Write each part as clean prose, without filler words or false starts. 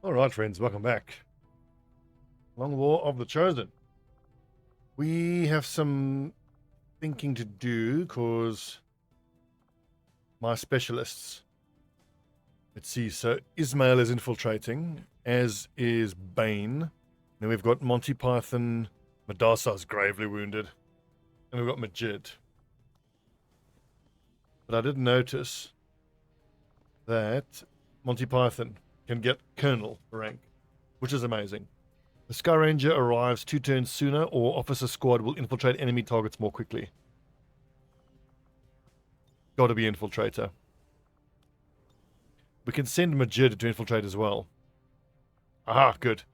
All right, friends, welcome back. Long War of the Chosen. We have some thinking to do because my specialists. Let's see. So Ismail is infiltrating, as is Bane. Then we've got Monty Python. Madassa's gravely wounded, and we've got Majid. But I did notice that Monty Python can get Colonel rank, which is amazing. The Sky Ranger arrives 2 turns sooner, or Officer Squad will infiltrate enemy targets more quickly. Gotta be Infiltrator. We can send Majid to infiltrate as well. Aha, good.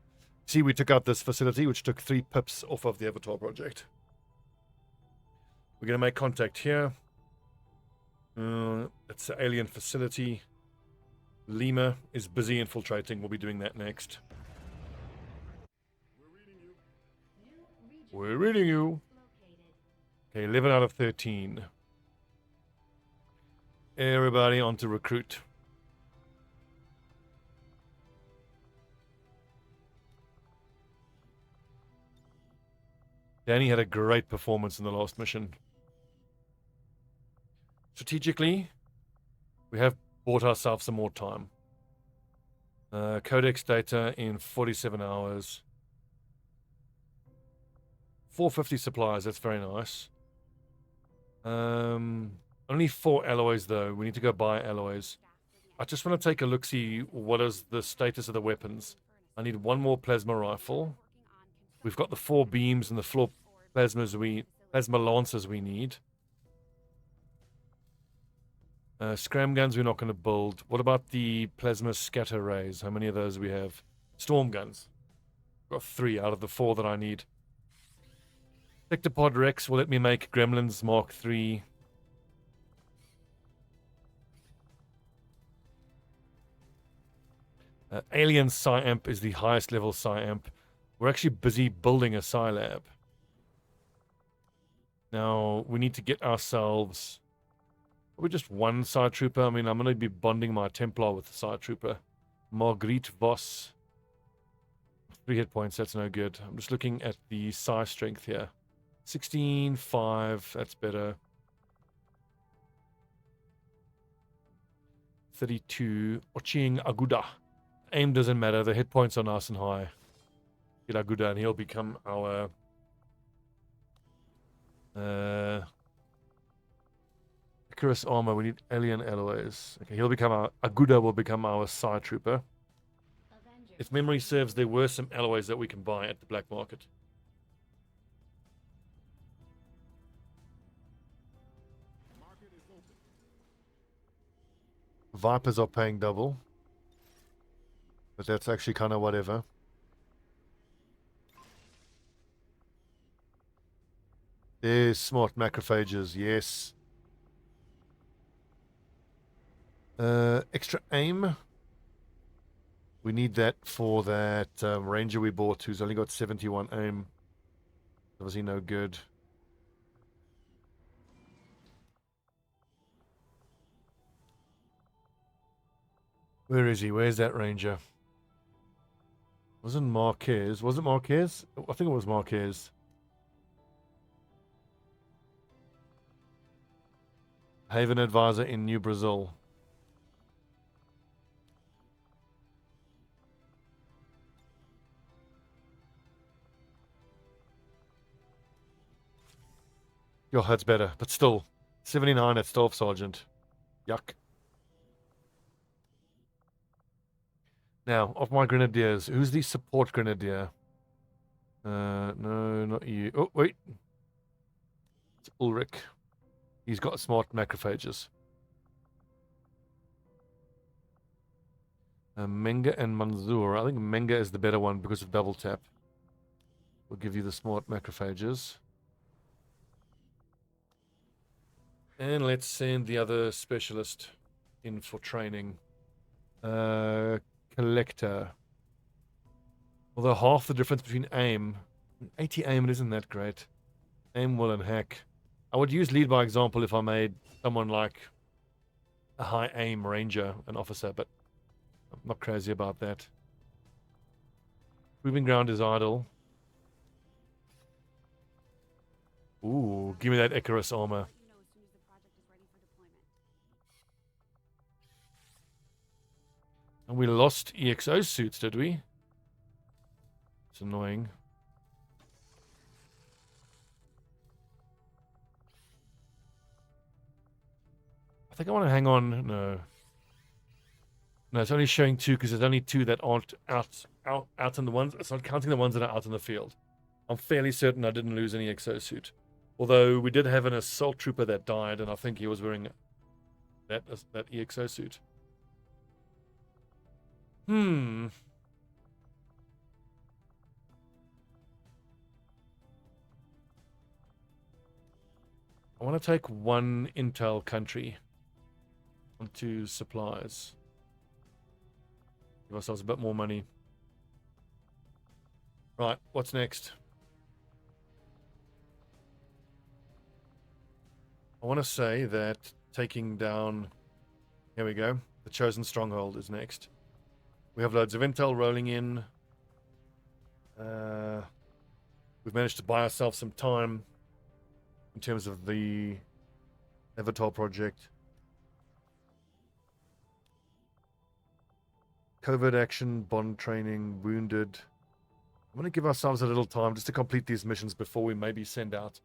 See, we took out this facility, which took 3 pips off of the Avatar project. We're going to make contact here. It's an alien facility. Lima is busy infiltrating. We'll be doing that next. We're reading you. Okay, 11 out of 13. Everybody on to recruit. Danny had a great performance in the last mission. Strategically, we have bought ourselves some more time. Codex data in 47 hours. 450 supplies, that's very nice. Only 4 alloys though. We need to go buy alloys. I just want to take a look, see what is the status of the weapons. I need 1 more plasma rifle. We've got the 4 beams and the 4 plasma lancers we need. Scram guns we're not going to build. What about the plasma scatter rays? How many of those do we have? Storm guns. Got 3 out of the 4 that I need. Sectopod Rex will let me make Gremlins Mark III. Alien Psy-Amp is the highest level Psy-Amp. We're actually busy building a Psy-Lab. Now, we need to get ourselves... Probably just 1 Psy Trooper. I mean, I'm going to be bonding my Templar with the Psy Trooper. Marguerite Voss. 3 hit points, that's no good. I'm just looking at the Psy strength here. 16, 5, that's better. 32, Oching Aguda. Aim doesn't matter, the hit points are nice and high. Get Aguda and he'll become our... Icarus armor, we need alien alloys. Okay, he'll become our... Aguda will become our Psy Trooper. If memory serves, there were some alloys that we can buy at the black market. Vipers are paying double. But that's actually kind of whatever. There's smart macrophages, yes. Extra aim. We need that for that ranger we bought who's only got 71 aim. Obviously no good. Where is he? Where's that ranger? Wasn't Marquez? Was it Marquez? I think it was Marquez. Haven Advisor in New Brazil. Your HUD's better, but still. 79 at Staff Sergeant. Yuck. Now, of my grenadiers, who's the support grenadier? No, not you. Oh, wait. It's Ulrich. He's got smart macrophages. Menga and Manzur. I think Menga is the better one because of double tap. We'll give you the smart macrophages. And let's send the other specialist in for training. Collector. Although half the difference between aim... 80 aim, it isn't that great. Aim will and hack. I would use lead by example if I made someone like a high aim ranger an officer, but I'm not crazy about that. Proving ground is idle. Ooh, give me that Icarus armor. And we lost EXO suits, did we? It's annoying. I think I want to hang on. No. No, it's only showing 2 because there's only 2 that aren't out in the ones. It's not counting the ones that are out in the field. I'm fairly certain I didn't lose any exosuit. Although we did have an assault trooper that died, and I think he was wearing that EXO suit. I want to take 1 intel country onto supplies. Give ourselves a bit more money. Right, what's next? I want to say that taking down... Here we go. The Chosen Stronghold is next. We have loads of intel rolling in. We've managed to buy ourselves some time in terms of the Avatar project. Covert action, bond training, wounded. I'm going to give ourselves a little time just to complete these missions before we maybe send out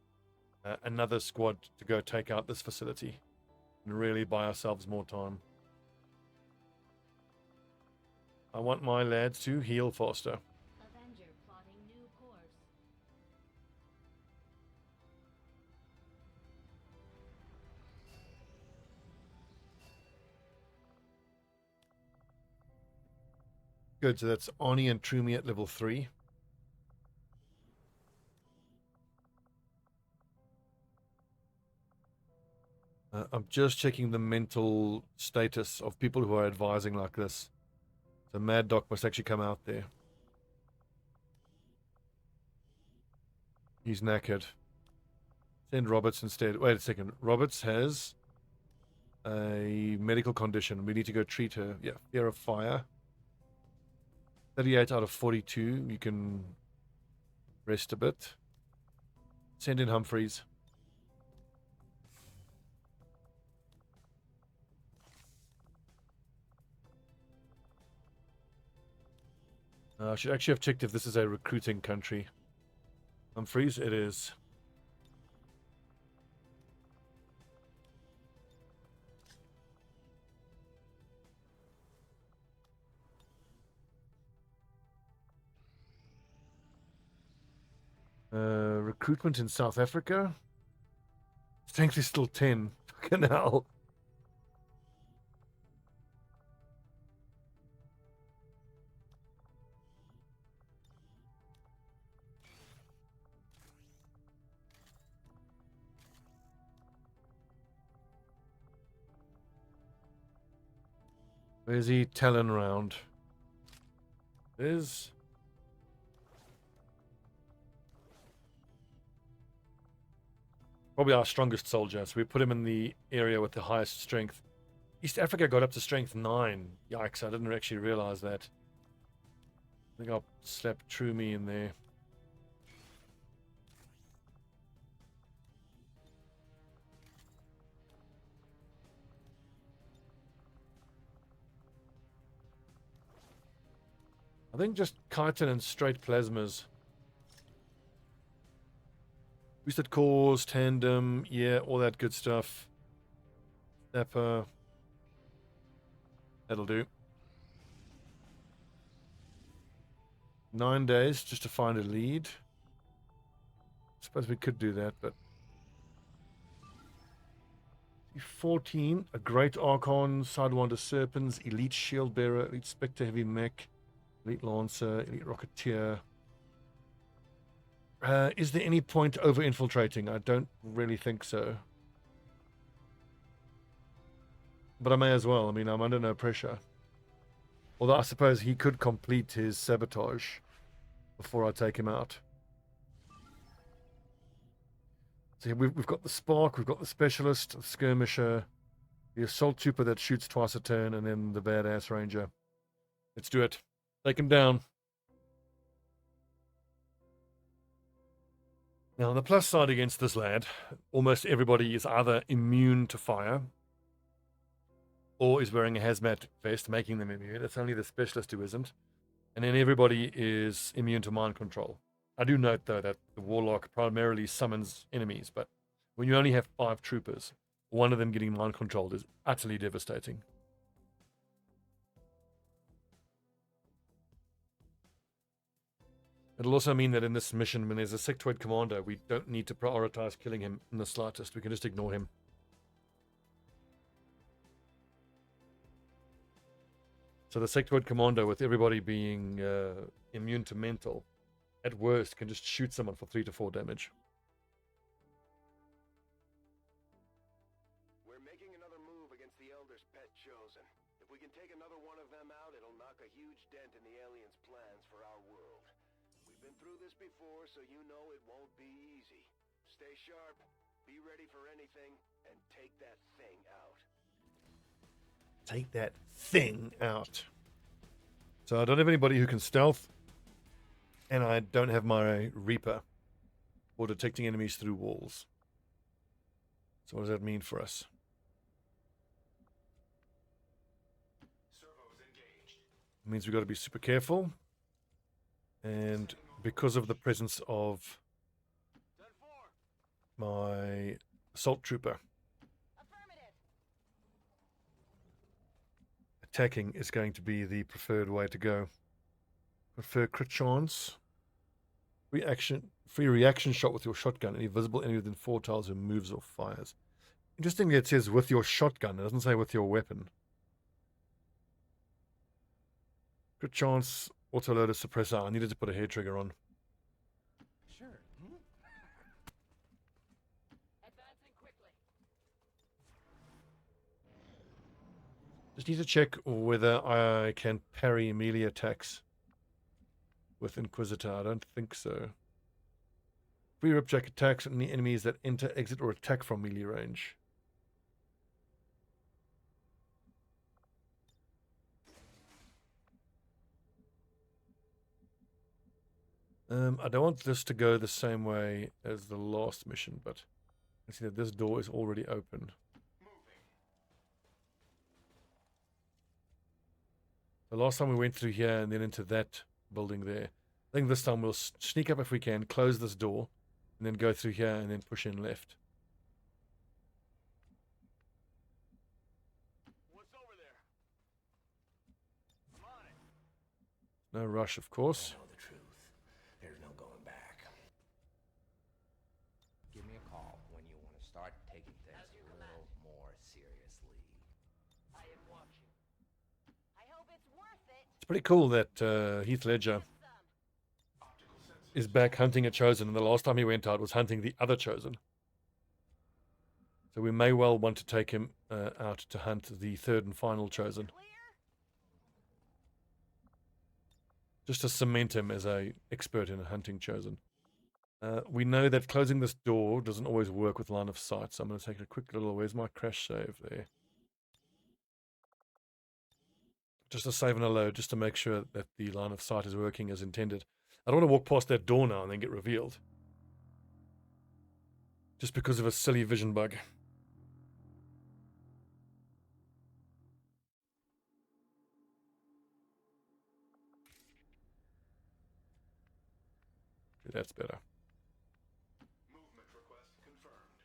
another squad to go take out this facility and really buy ourselves more time. I want my lads to heal faster. Avenger plotting new course. Good, so that's Arnie and Trumi at level 3. I'm just checking the mental status of people who are advising like this. So Mad Doc must actually come out there. He's knackered. Send Roberts instead. Wait a second. Roberts has a medical condition. We need to go treat her. Yeah, fear of fire. 38 out of 42. You can rest a bit. Send in Humphreys. I should actually have checked if this is a recruiting country. Humphreys, it is. Recruitment in South Africa. Strength is still 10. Fucking hell. Where's he telling around? There's... probably our strongest soldier, so we put him in the area with the highest strength. East Africa got up to strength 9. Yikes, I didn't actually realize that. I think I'll slap Trumi in there. I think just chitin and straight plasmas. Boosted cores, tandem, yeah, all that good stuff. Snapper. That'll do. 9 days just to find a lead. I suppose we could do that, but... 14, a Great Archon, Sidewinder Serpents, Elite Shield Bearer, Elite Spectre Heavy Mech, Elite Lancer, Elite Rocketeer. Is there any point over infiltrating? I don't really think so. But I may as well. I mean, I'm under no pressure. Although I suppose he could complete his sabotage before I take him out. So we've got the Spark, we've got the Specialist, the Skirmisher, the Assault Trooper that shoots twice a turn, and then the Badass Ranger. Let's do it. Take him down. Now, on the plus side against this lad, almost everybody is either immune to fire or is wearing a hazmat vest, making them immune. It's only the specialist who isn't. And then everybody is immune to mind control. I do note, though, that the Warlock primarily summons enemies, but when you only have 5 troopers, one of them getting mind controlled is utterly devastating. It'll also mean that in this mission, when there's a sectoid commander, we don't need to prioritize killing him in the slightest. We can just ignore him. So the sectoid commander, with everybody being immune to mental, at worst can just shoot someone for 3 to 4 damage. We're making another move against the Elder's pet chosen. If we can take another one of them out, it'll knock a huge dent in the aliens' plans for our world. We've been through this before, so you know it won't be easy. Stay sharp, be ready for anything, and take that thing out. Take that thing out. So I don't have anybody who can stealth, and I don't have my Reaper for detecting enemies through walls. So what does that mean for us? Servos engaged. It means we've got to be super careful. And because of the presence of my assault trooper, attacking is going to be the preferred way to go. Prefer crit chance. Free reaction shot with your shotgun. Any visible enemy within 4 tiles who moves or fires. Interestingly, it says with your shotgun. It doesn't say with your weapon. Crit chance, autoloader suppressor. I needed to put a hair trigger on. Sure. Advancing quickly. Just need to check whether I can parry melee attacks with Inquisitor. I don't think so. Free ripjack attacks on the enemies that enter, exit, or attack from melee range. I don't want this to go the same way as the last mission, but I see that this door is already open. The last time we went through here and then into that building there. I think this time we'll sneak up if we can, close this door, and then go through here and then push in left. What's over there? I'm on it. No rush, of course. I know the truth. There's no going back. Give me a call when you want to start taking things a little more seriously. I am watching. I hope it's worth it. It's pretty cool that Heath Ledger is back hunting a Chosen, and the last time he went out was hunting the other Chosen. So we may well want to take him out to hunt the 3rd and final Chosen. Clear? Just to cement him as a expert in hunting Chosen. We know that closing this door doesn't always work with line of sight, so I'm going to take a quick little... Where's my crash save there? Just a save and a load, just to make sure that the line of sight is working as intended. I don't want to walk past that door now and then get revealed. Just because of a silly vision bug. Okay, that's better. Movement request confirmed.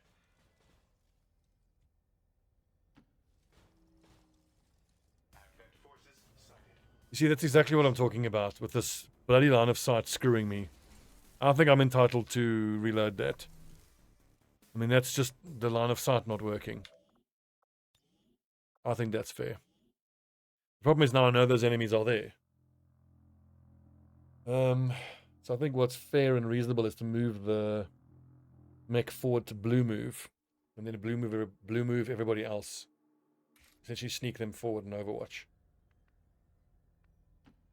Advent forces sighted. You see, that's exactly what I'm talking about, with this bloody line of sight screwing me. I think I'm entitled to reload that. I mean, that's just the line of sight not working. I think that's fair. The problem is now I know those enemies are there. So I think what's fair and reasonable is to move the mech forward to blue move, and then blue move everybody else. Essentially sneak them forward in Overwatch.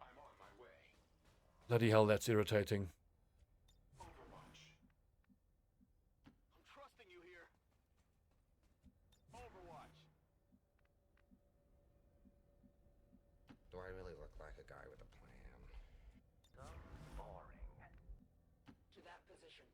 I'm on my way. Bloody hell, that's irritating. Overwatch. I'm trusting you here. Overwatch. Do I really look like a guy with a plan? Boring. To that position.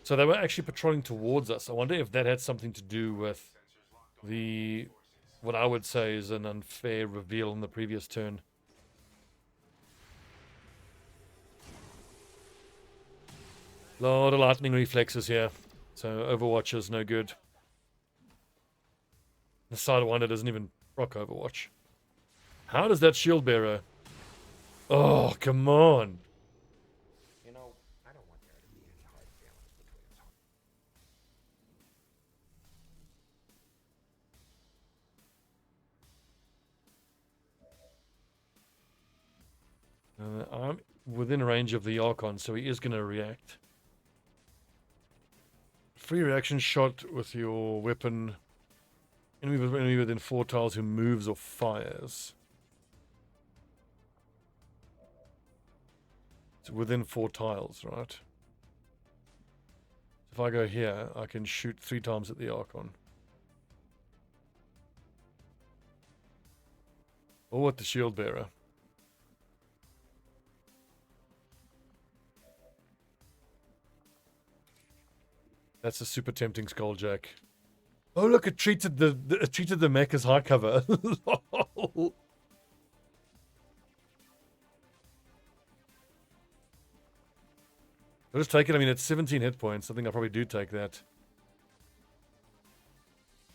So they were actually patrolling towards us. I wonder if that had something to do with what I would say is an unfair reveal in the previous turn. Lot of lightning reflexes here. So Overwatch is no good. The Sidewinder doesn't even proc Overwatch. How does that shield bearer? Oh, come on. You know, I don't want there to be any hard feelings between us. I'm within range of the Archon, so he is going to react. Free reaction shot with your weapon. Enemy within 4 tiles who moves or fires. It's within 4 tiles, right? If I go here, I can shoot 3 times at the Archon. Or at the shield bearer. That's a super tempting Skulljack. Oh look, it treated the mech as high cover. Lol. I'll just take it. I mean, it's 17 hit points. I think I'll probably do take that.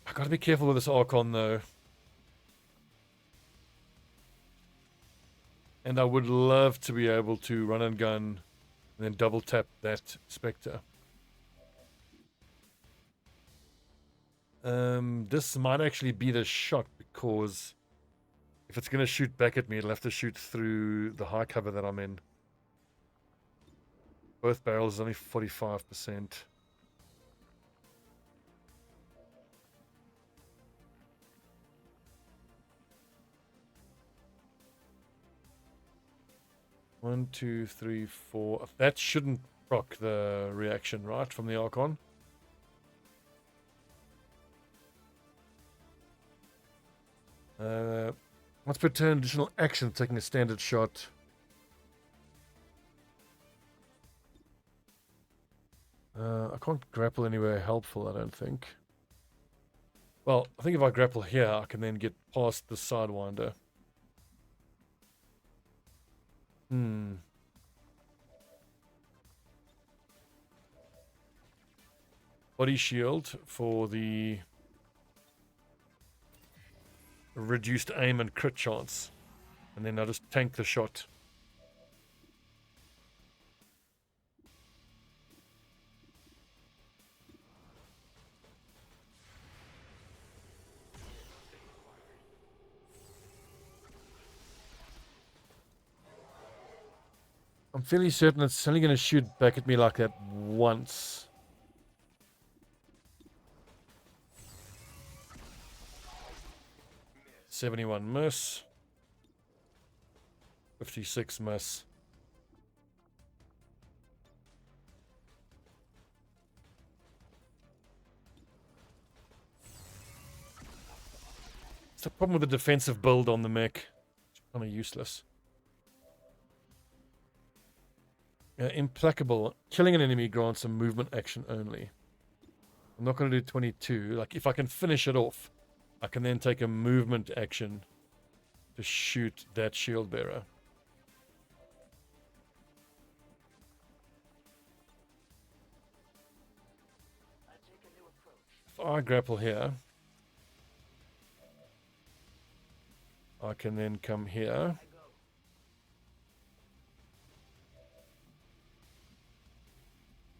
I've got to be careful with this Archon, though. And I would love to be able to run and gun and then double tap that Spectre. This might actually be the shot, because if it's going to shoot back at me, it'll have to shoot through the high cover that I'm in. Both barrels is only 45%. One, two, three, four. That shouldn't proc the reaction, right, from the Archon? Once per turn, additional action, taking a standard shot. I can't grapple anywhere helpful, I don't think. Well, I think if I grapple here, I can then get past the Sidewinder. Body shield for the reduced aim and crit chance. And then I'll just tank the shot. I'm fairly certain it's only going to shoot back at me like that once. $71 miss. 56 miss. It's the problem with the defensive build on the mech. It's kind of useless. Implacable. Killing an enemy grants a movement action only. I'm not going to do 22. Like, if I can finish it off, I can then take a movement action to shoot that shield bearer. If I grapple here, I can then come here.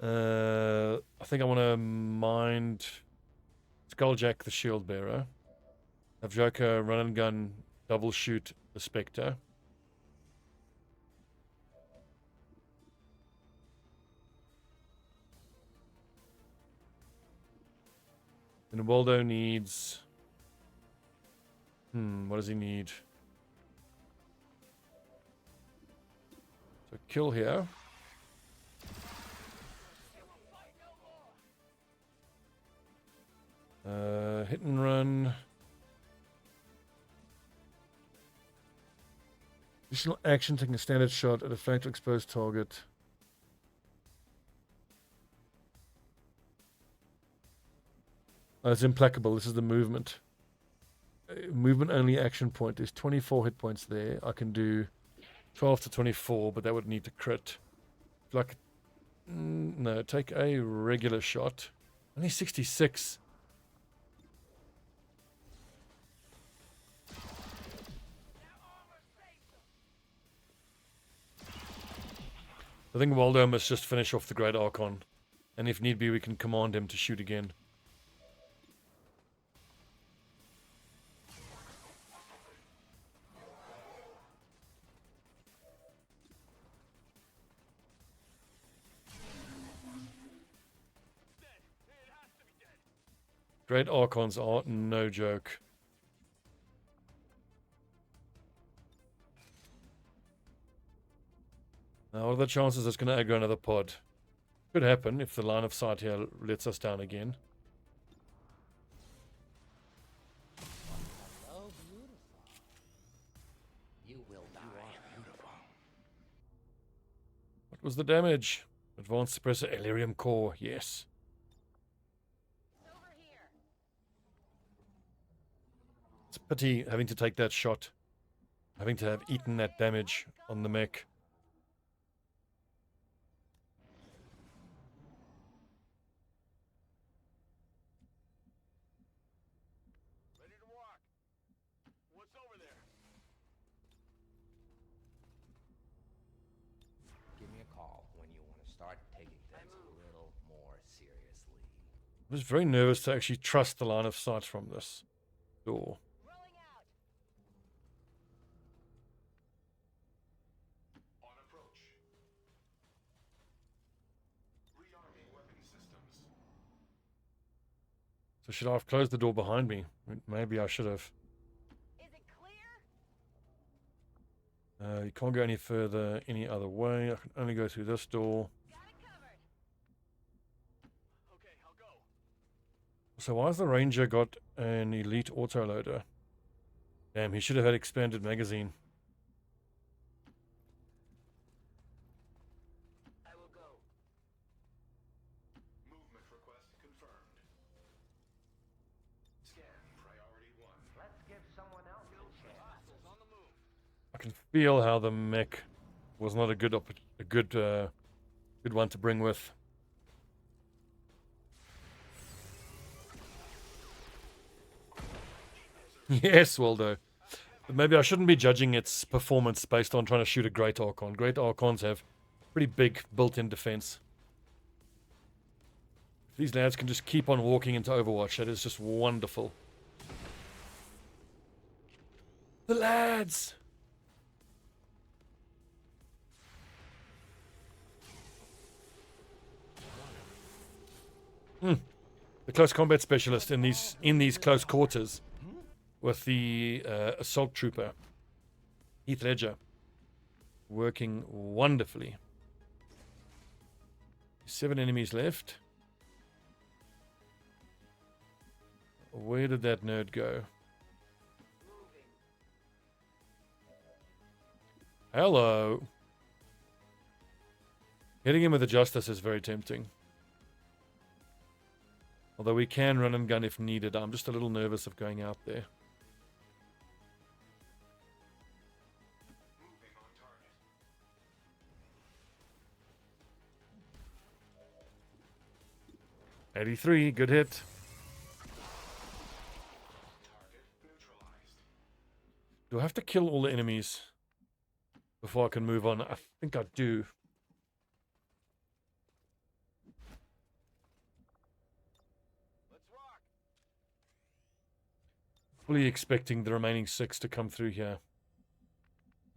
I think I want to mind Skulljack the shield bearer. Have Joker run and gun double shoot the Spectre. And Waldo needs... what does he need? So kill here. Hit and run. Additional action, taking a standard shot at a flanked or exposed target. Oh, it's implacable. This is the movement. Movement only action point. There's 24 hit points there. I can do 12 to 24, but that would need to crit. Like, no, take a regular shot. Only 66. I think Waldo must just finish off the Great Archon. And if need be, we can command him to shoot again. Great Archons are no joke. Now, what are the chances it's going to aggro another pod? Could happen if the line of sight here lets us down again. Hello, beautiful. You will die. Beautiful. What was the damage? Advanced suppressor, Elerium core, yes. Over here. It's a pity having to take that shot. Having to have eaten that damage on the mech. Ready to rock. What's over there? Give me a call when you want to start taking things a little more seriously. I was very nervous to actually trust the line of sight from this door. Rolling out. On approach. Rearming weapon systems. So should I have closed the door behind me? Maybe I should have. Is it clear? You can't go any further any other way. I can only go through this door. Got it covered. Okay, I'll go. So why has the Ranger got an elite autoloader? Damn, he should have had expanded magazine. I will go. Movement request confirmed. Scan priority 1. Let's give someone else a chance. Hostiles on the move. I can feel how the mech was not a good good one to bring with. Yes, Waldo. But maybe I shouldn't be judging its performance based on trying to shoot a Great Archon. Great Archons have pretty big built-in defense. If these lads can just keep on walking into Overwatch, that is just wonderful. The lads! The close combat specialist in these close quarters with the assault trooper Heath Ledger working wonderfully. 7 enemies left. Where did that nerd go? Hello. Hitting him with the Justice is very tempting. Although we can run and gun if needed. I'm just a little nervous of going out there. Moving on target. 83, good hit. Target neutralized. Do I have to kill all the enemies before I can move on? I think I do. Let's rock. Fully expecting the remaining 6 to come through here.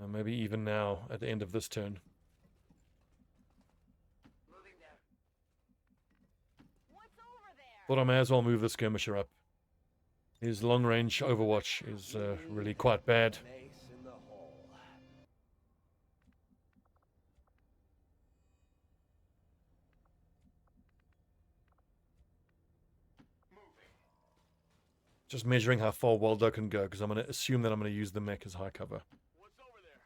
Maybe even now, at the end of this turn. Moving there. What's over there? Thought I may as well move the skirmisher up. His long-range Overwatch is really quite bad. Mace in the hole. Moving. Just measuring how far Waldo can go, because I'm going to assume that I'm going to use the mech as high cover. What's over there?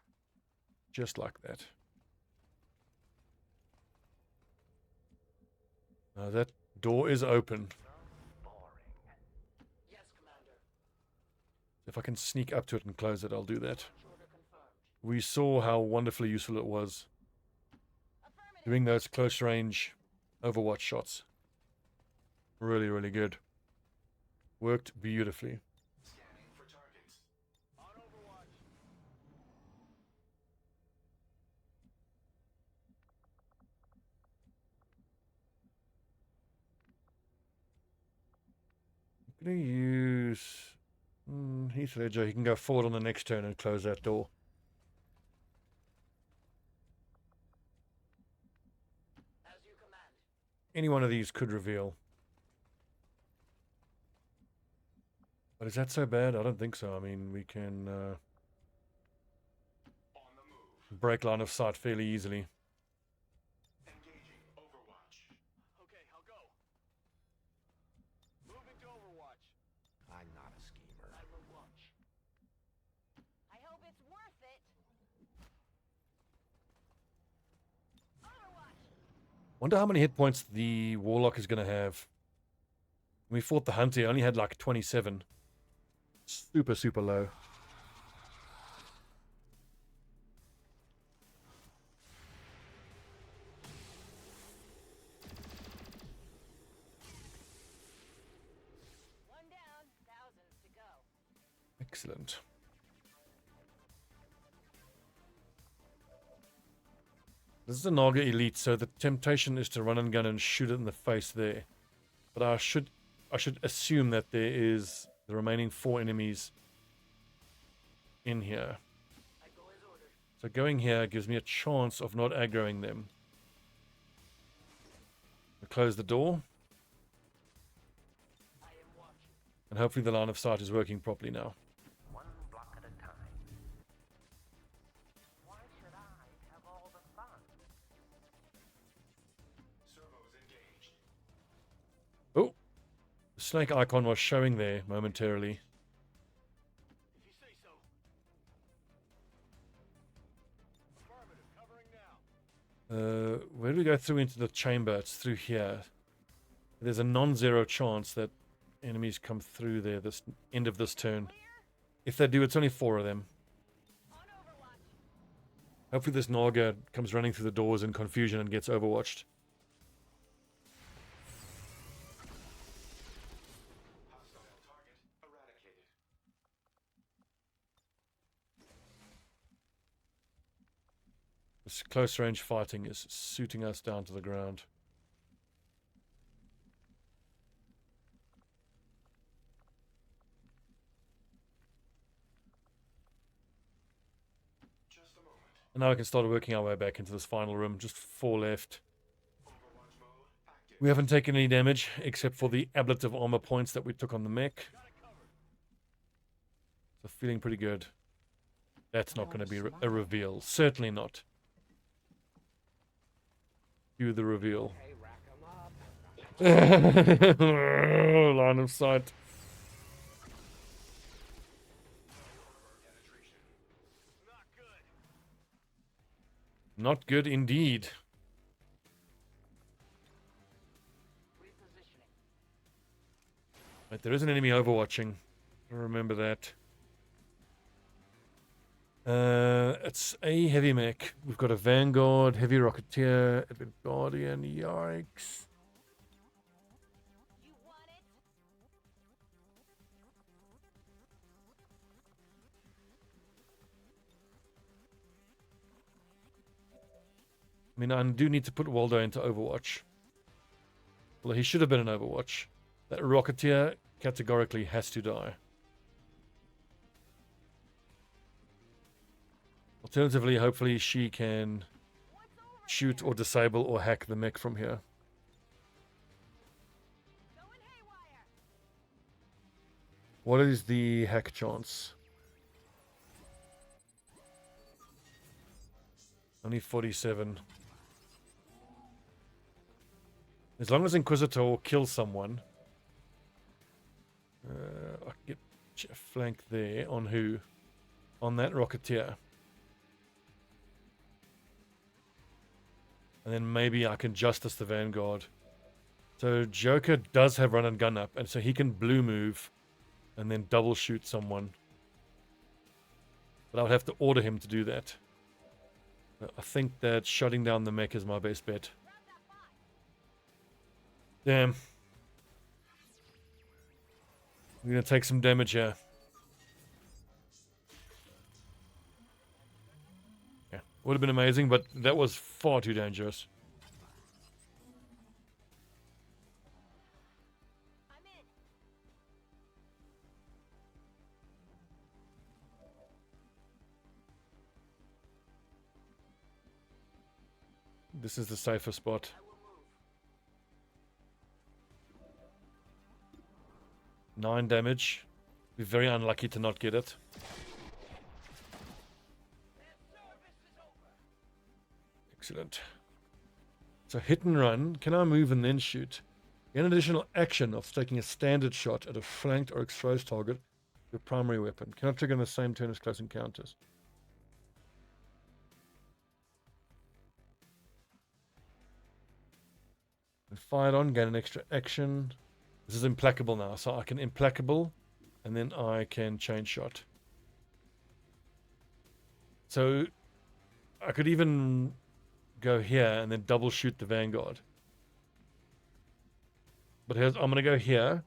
Just like that. That door is open. Boring. If I can sneak up to it and close it, I'll do that. We saw how wonderfully useful it was doing those close range Overwatch shots. Really, really good. Worked beautifully. Scanning for targets. On Overwatch. I'm going to use Heath Ledger. He can go forward on the next turn and close that door. As you command. Any one of these could reveal. But is that so bad? I don't think so. I mean, we can On the move. break line of sight fairly easily. Engaging Overwatch. Okay, I'll go. Moving to Overwatch. I'm not a schemer. I will watch. I hope it's worth it. Overwatch. Wonder how many hit points the Warlock is going to have. When we fought the Hunter, he only had like 27. Super, super low. One down, thousands to go. Excellent. This is a Naga Elite, so the temptation is to run and gun and shoot it in the face there. But I should assume that there is the remaining 4 enemies in here. I go as ordered. So going here gives me a chance of not aggroing them. I close the door, I am watching. and hopefully the line of sight is working properly now. One block at a time. Why should I have all the fun? Servos engaged. Oh! The snake icon was showing there momentarily. If you say so. Affirmative, covering now. Where do we go through into the chamber? It's through here. There's a non-zero chance that enemies come through there this end of this turn. If they do, it's only 4 of them. On Overwatch. Hopefully this Naga comes running through the doors in confusion and gets overwatched. Hostile target eradicated. This close range fighting is suiting us down to the ground. Just a moment. And now we can start working our way back into this final room. Just 4 left. Overwatch mode active. We haven't taken any damage except for the ablative armor points that we took on the mech. Got it covered. So feeling pretty good. That's not going to be a reveal. Certainly not. Do the reveal. Hey, rack 'em up. Line of sight. Penetration. Not good. Not good indeed. Repositioning. Right, there is an enemy overwatching. Remember that. It's a heavy mech. We've got a Vanguard, heavy Rocketeer, a bit Guardian. Yikes. You want it? I mean, I do need to put Waldo into Overwatch. Well, he should have been in Overwatch. That Rocketeer categorically has to die. Alternatively, hopefully she can What's over shoot or disable or hack the mech from here. Going haywire. What is the hack chance? Only 47. As long as Inquisitor will kill someone. I can get flank there. On who? On that Rocketeer. And then maybe I can Justice the Vanguard. So Joker does have run and gun up, and so he can blue move and then double shoot someone. But I would have to order him to do that. I think that shutting down the mech is my best bet. Damn. I'm going to take some damage here. Yeah, would have been amazing, but that was far too dangerous. I'm in. This is the safer spot. I will move. 9 damage. Be very unlucky to not get it. Excellent. So hit and run. Can I move and then shoot? Get an additional action of taking a standard shot at a flanked or exposed target with your primary weapon. Cannot trigger in the same turn as close encounters. And fired on, gain an extra action. This is implacable now, so I can implacable, and then I can change shot. So I could even go here and then double shoot the Vanguard. But I'm going to go here,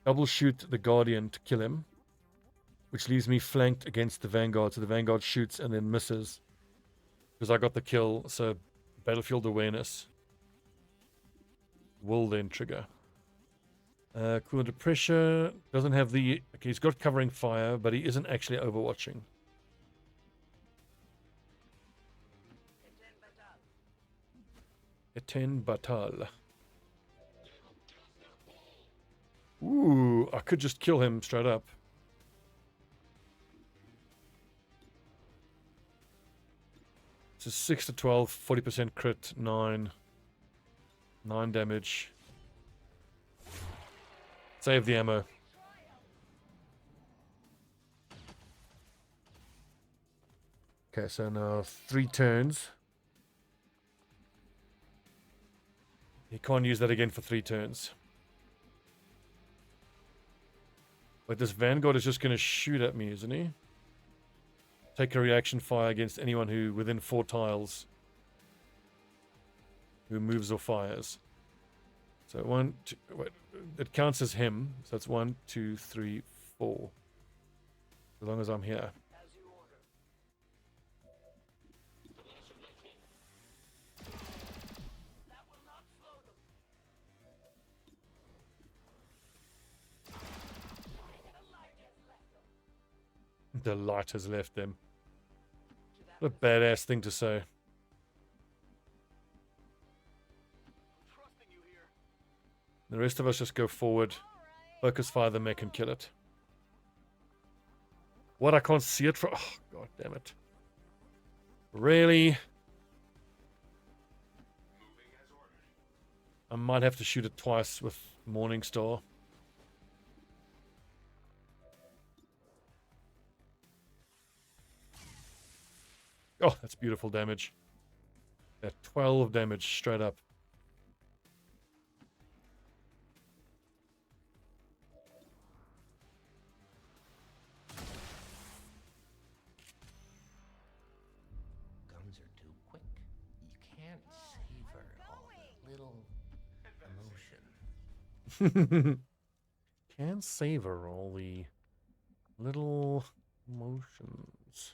double shoot the Guardian to kill him, which leaves me flanked against the Vanguard, so the Vanguard shoots and then misses. Because I got the kill, so battlefield awareness will then trigger. Cool under pressure. Doesn't have the... Okay, he's got covering fire, but he isn't actually overwatching. Eten Batal. Ooh, I could just kill him straight up. So 6 to 12, 40% crit, 9 damage. Save the ammo. Okay, so now 3 turns. He can't use that again for 3 turns. But this Vanguard is just going to shoot at me, isn't he? Take a reaction fire against anyone who within 4 tiles who moves or fires. So 1, 2, wait, it counts as him. So it's 1, 2, 3, 4. As long as I'm here. As you order. That will not slow them. The light has left them. To that What a badass thing to say. Trusting you here. The rest of us just go forward, focus fire the mech and kill it. What, I can't see it from... Oh, god damn it. Really? Moving as ordered. I might have to shoot it twice with Morningstar. Oh, that's beautiful damage. That 12 damage straight up. Guns are too quick. You can't savor all the little emotion. Can't savor all the little emotions.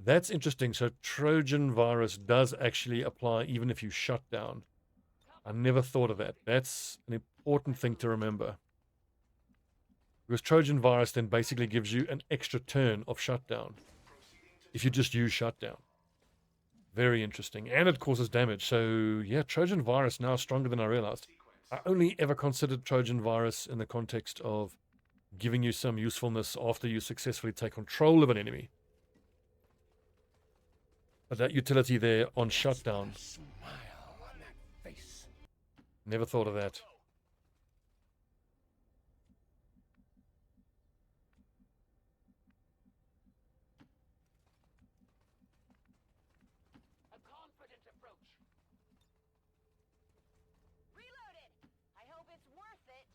That's interesting. So Trojan virus does actually apply even if you shut down. I never thought of that. That's an important thing to remember. Because Trojan virus then basically gives you an extra turn of shutdown if you just use shutdown. Very interesting. And it causes damage. So yeah, Trojan virus now stronger than I realized. I only ever considered Trojan virus in the context of giving you some usefulness after you successfully take control of an enemy. But that utility there on shutdown, Smile on that face. never thought of that. A confident approach. Reloaded. I hope it's worth it.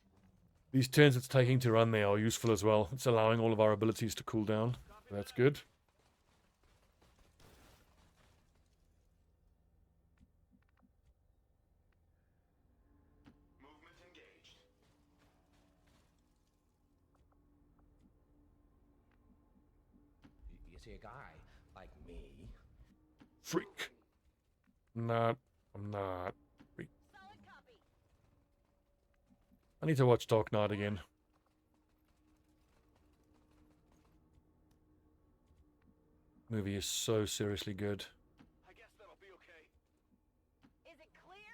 These turns it's taking to run there are useful as well. It's allowing all of our abilities to cool down. That's good. See a guy like me. Freak. Not. I'm not. Freak. Solid copy. I need to watch Dark Knight again. Movie is so seriously good. I guess that'll be okay. Is it clear?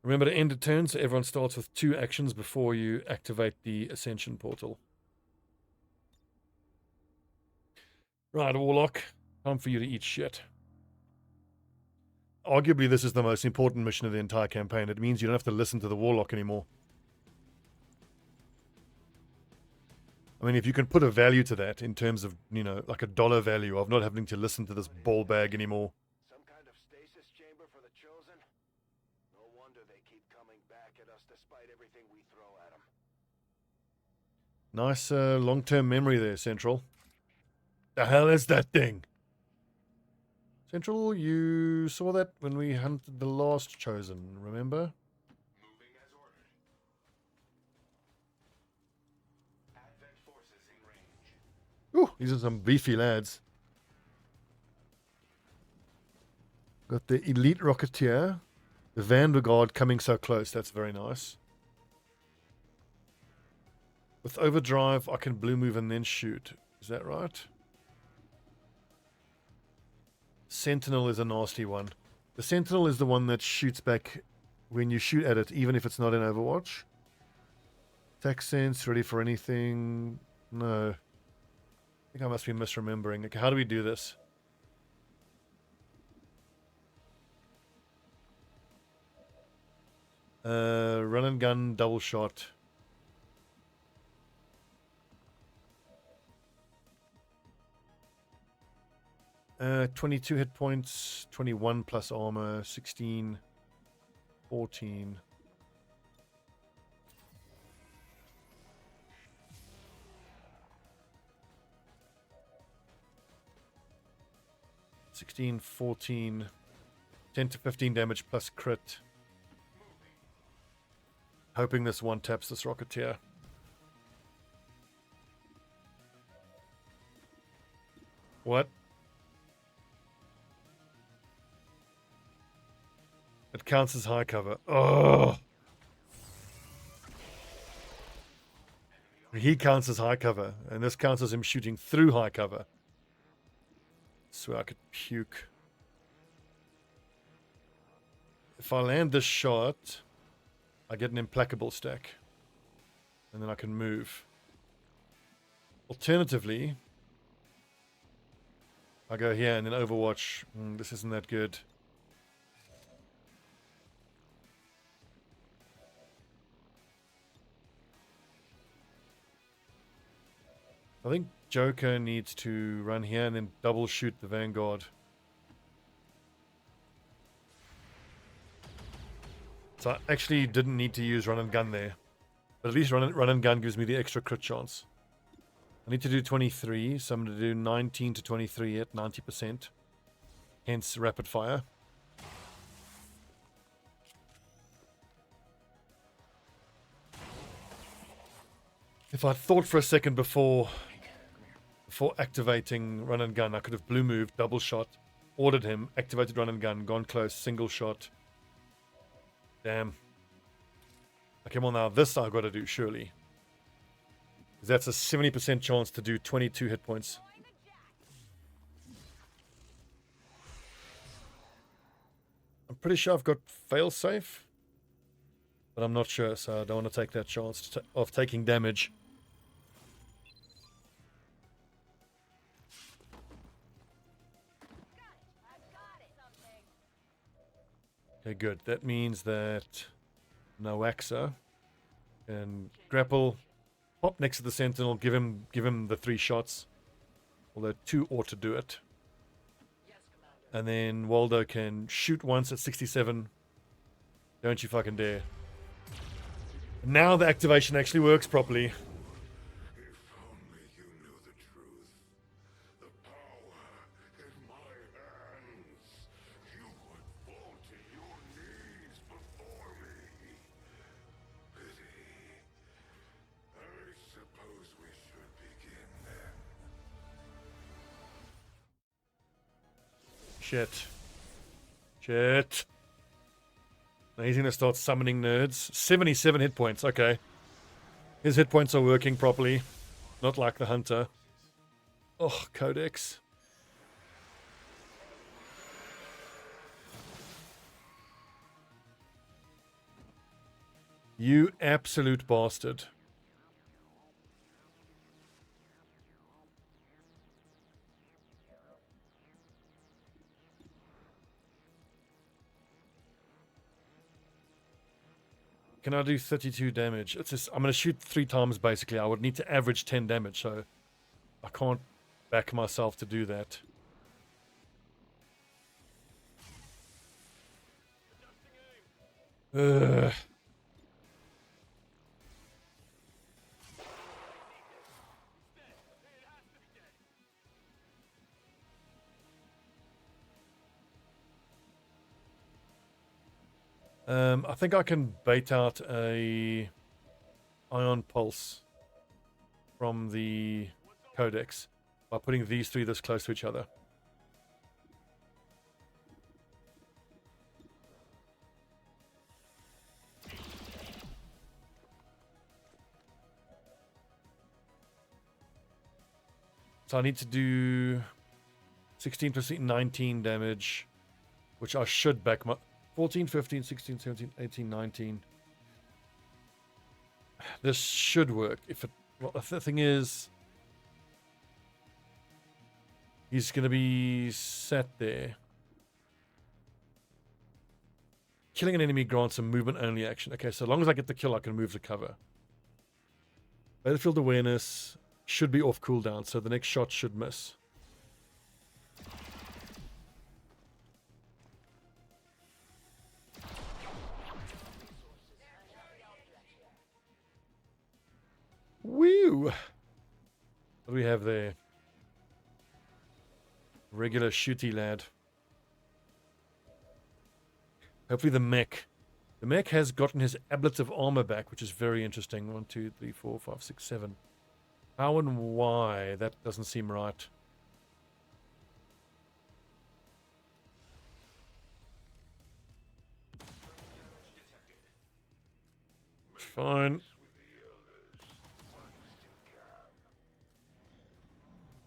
Remember to end a turn, so everyone starts with 2 actions before you activate the Ascension portal. Right, Warlock. Time for you to eat shit. Arguably, this is the most important mission of the entire campaign. It means you don't have to listen to the Warlock anymore. I mean, if you can put a value to that in terms of, you know, like a dollar value of not having to listen to this ball bag anymore. Some kind of stasis chamber for the Chosen? No wonder they keep coming back at us despite everything we throw at them. Nice long-term memory there, Central. The hell is that thing? Central, you saw that when we hunted the last Chosen, remember? Moving as ordered. Advent forces in range. Ooh, these are some beefy lads. Got the elite rocketeer. The Vanguard coming so close. That's very nice. With overdrive, I can blue move and then shoot. Is that right? Sentinel is a nasty one. The Sentinel is the one that shoots back when you shoot at it, even if it's not in Overwatch. Attack sense, ready for anything? No. I think I must be misremembering. Okay, how do we do this? Run and gun, double shot. Uh, 22 hit points, 21 plus armor, 16, 14. $16, 14, 10 to 15 damage plus crit. Hoping this one taps this Rocketeer. What? It counts as high cover. Oh! He counts as high cover, and this counts as him shooting through high cover. Swear I could puke. If I land this shot, I get an implacable stack. And then I can move. Alternatively, I go here and then Overwatch. This isn't that good. I think Joker needs to run here and then double shoot the Vanguard. So I actually didn't need to use run and gun there. But at least run and gun gives me the extra crit chance. I need to do 23, so I'm going to do 19 to 23 at 90%. Hence rapid fire. If I thought for a second before activating run and gun, I could have blue moved, double shot, ordered him, activated run and gun, gone close, single shot. Damn. Okay, well now this I've got to do, surely. That's a 70% chance to do 22 hit points. I'm pretty sure I've got fail-safe, but I'm not sure, so I don't want to take that chance of taking damage. Okay, good. That means that Noaxa can grapple, pop next to the Sentinel, give him the 3 shots. Although 2 ought to do it. And then Waldo can shoot once at 67. Don't you fucking dare. Now the activation actually works properly. If only you knew the truth. The power in my hands. You would fall to your knees before me. Pity. I suppose we should begin then. Shit. Shit. Now he's going to start summoning nerds. 77 hit points. Okay. His hit points are working properly. Not like the hunter. Oh, Codex. You absolute bastard. Can I do 32 damage? It's just, I'm going to shoot 3 times basically. I would need to average 10 damage, so I can't back myself to do that. Ugh. I think I can bait out a ion pulse from the codex by putting these 3 this close to each other. So I need to do 16 plus 19 damage, which I should back my 14, 15, 16, 17, 18, 19. This should work. If it, well, the thing is, he's going to be sat there. Killing an enemy grants a movement only action. Okay, so as long as I get the kill, I can move to cover. Battlefield awareness should be off cooldown, so the next shot should miss. Woo! What do we have there? Regular shooty lad. Hopefully the mech. The mech has gotten his ablative armor back, which is very interesting. 1, 2, 3, 4, 5, 6, 7. How and why? That doesn't seem right. Fine.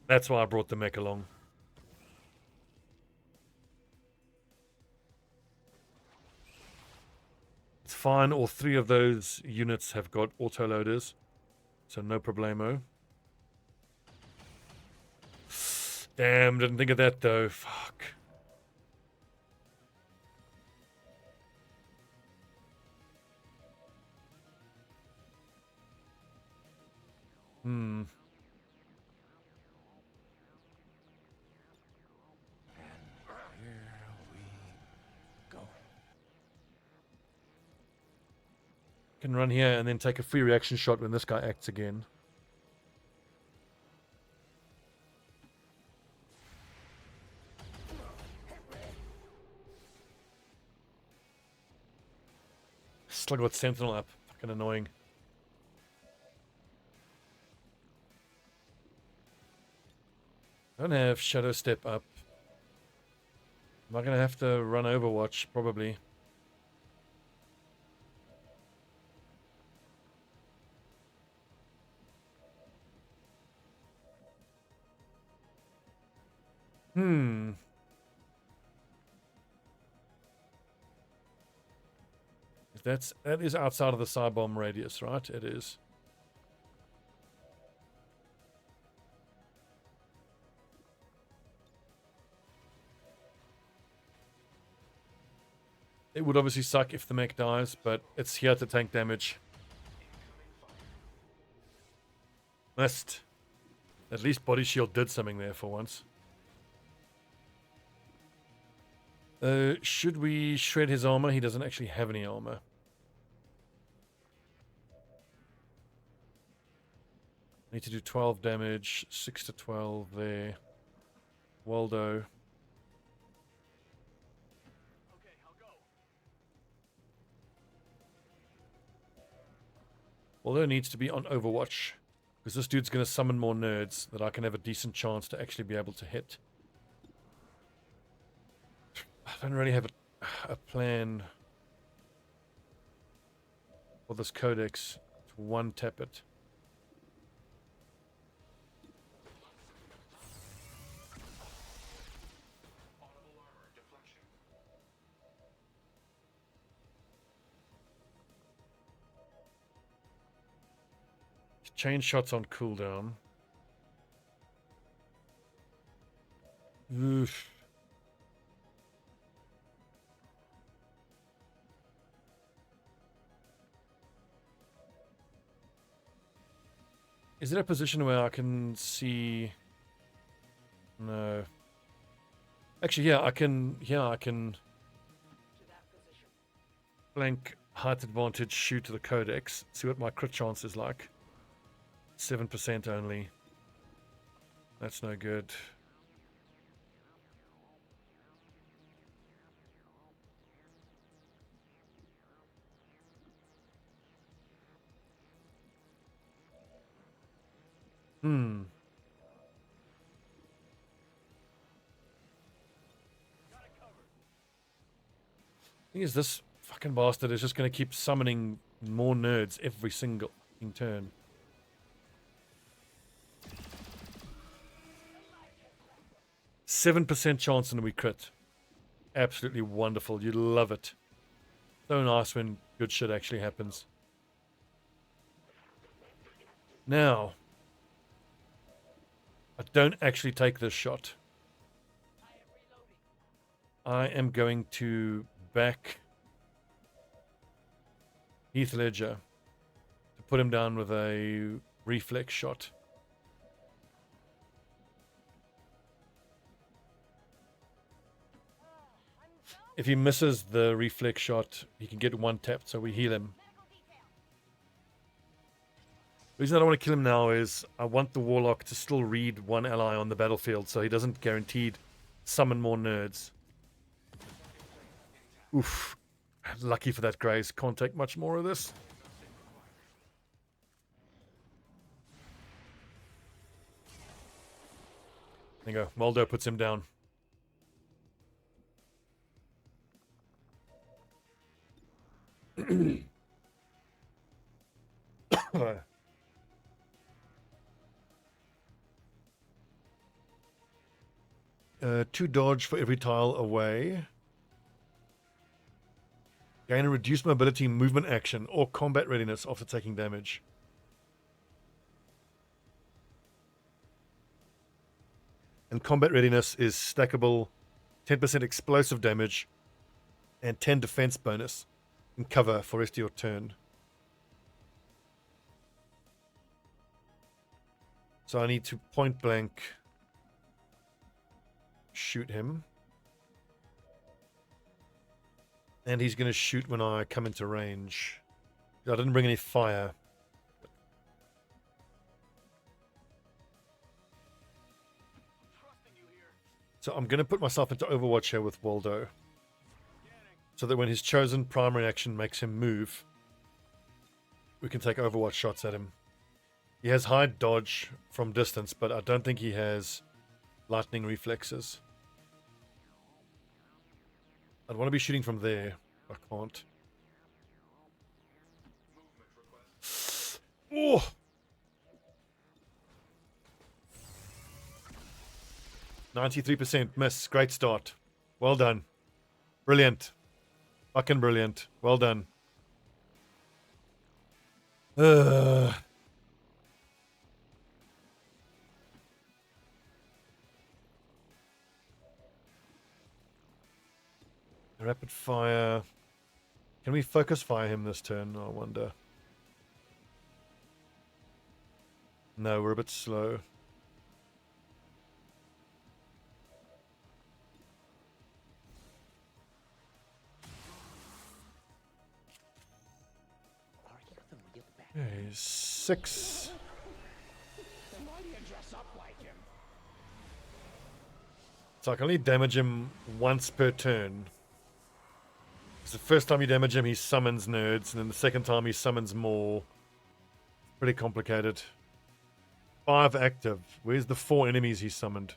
That's why I brought the mech along. It's fine, all 3 of those units have got autoloaders, so no problemo. Damn, didn't think of that though. Fuck. Can run here and then take a free reaction shot when this guy acts again. Still got Sentinel up. Fucking annoying. Don't have Shadow Step up. Am I gonna have to run Overwatch? Probably. That is outside of the side bomb radius, right? It is. It would obviously suck if the mech dies, but it's here to tank damage. Missed. At least Body Shield did something there for once. Should we shred his armor? He doesn't actually have any armor. Need to do 12 damage. 6 to 12 there. Waldo. Okay, I'll go. Waldo needs to be on Overwatch. Because this dude's going to summon more nerds that I can have a decent chance to actually be able to hit. I don't really have a plan for this codex to one tap it. Chain shots on cooldown. Oof. Is there a position where I can see? No. Actually, yeah, I can. Yeah, I can. To that position. Blank height advantage. Shoot to the codex. See what my crit chance is like. 7% only. That's no good. Hmm. Thing is, this fucking bastard is just going to keep summoning more nerds every single turn. %7 chance and we crit. Absolutely wonderful. You love it. So nice when good shit actually happens. Now, I don't actually take this shot. I am going to back Heath Ledger to put him down with a reflex shot. If he misses the reflex shot, he can get one tap, so we heal him. The reason I don't want to kill him now is I want the Warlock to still read one ally on the battlefield, so he doesn't guaranteed summon more nerds. Oof. Lucky for that Grace. Can't take much more of this. There you go. Waldo puts him down. Two dodge for every tile away. Gain a reduced mobility, movement action, or combat readiness after taking damage. And combat readiness is stackable, 10% explosive damage, and 10 defense bonus and cover for rest of your turn. So I need to point blank shoot him. And he's going to shoot when I come into range. I didn't bring any fire. So I'm going to put myself into Overwatch here with Waldo. So that when his chosen primary action makes him move, we can take Overwatch shots at him. He has high dodge from distance, but I don't think he has lightning reflexes. I'd want to be shooting from there. I can't. Oh! %93% miss. Great start. Well done. Brilliant. Fucking brilliant. Well done. Rapid fire. Can we focus fire him this turn? I wonder. No, we're a bit slow. Okay, 6. So I can only damage him once per turn. The first time you damage him, he summons nerds, and then the second time he summons more. Pretty complicated. 5 active. Where's the 4 enemies he summoned?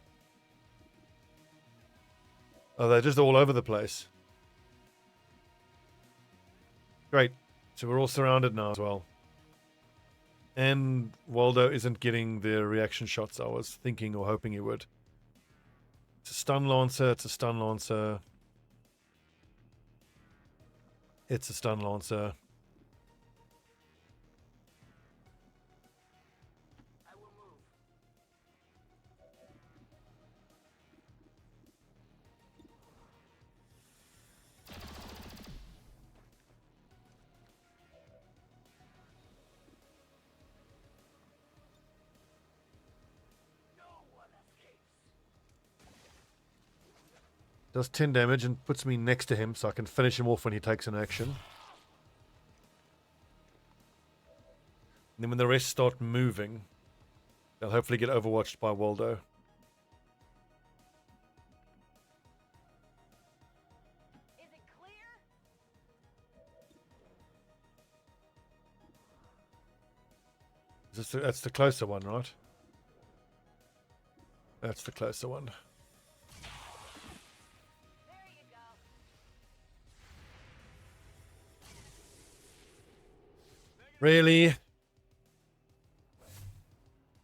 Oh, they're just all over the place. Great. So we're all surrounded now as well. And Waldo isn't getting the reaction shots I was thinking or hoping he would. It's a stun lancer, it's a stun lancer. It's a stun lancer. I will move. No one escapes. Does 10 damage and puts me next to him so I can finish him off when he takes an action. And then when the rest start moving, they'll hopefully get overwatched by Waldo. Is it clear? That's the closer one, right? That's the closer one. There you go. Really?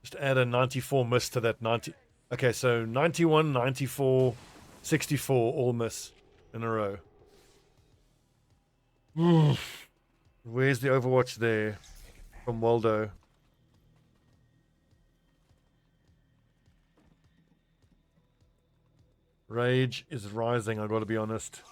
Just add a 94 miss to that 90. Okay, so 91, 94, 64 all miss in a row. Where's the Overwatch there from Waldo? Rage is rising, I've got to be honest.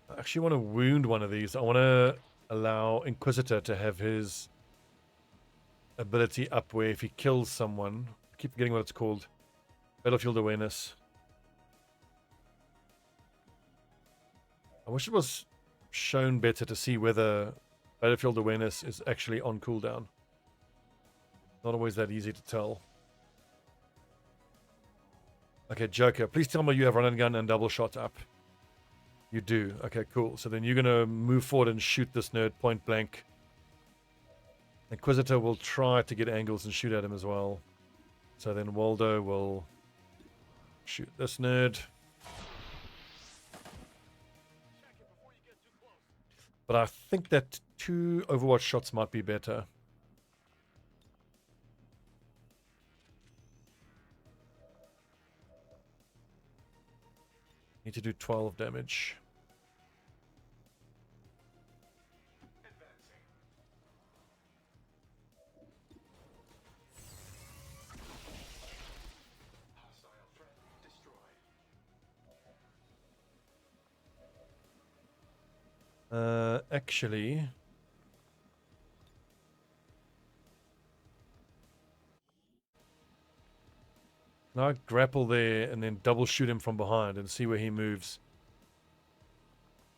I actually want to wound one of these. I want to allow Inquisitor to have his ability up where if he kills someone, I keep forgetting what it's called. Battlefield awareness. I wish it was shown better to see whether battlefield awareness is actually on cooldown. Not always that easy to tell. Okay, Joker, please tell me you have run and gun and double shot up. You do. Okay, cool. So then you're going to move forward and shoot this nerd point blank. Inquisitor will try to get angles and shoot at him as well. So then Waldo will shoot this nerd. But I think that 2 Overwatch shots might be better. Need to do 12 damage. Actually, can I grapple there and then double shoot him from behind and see where he moves?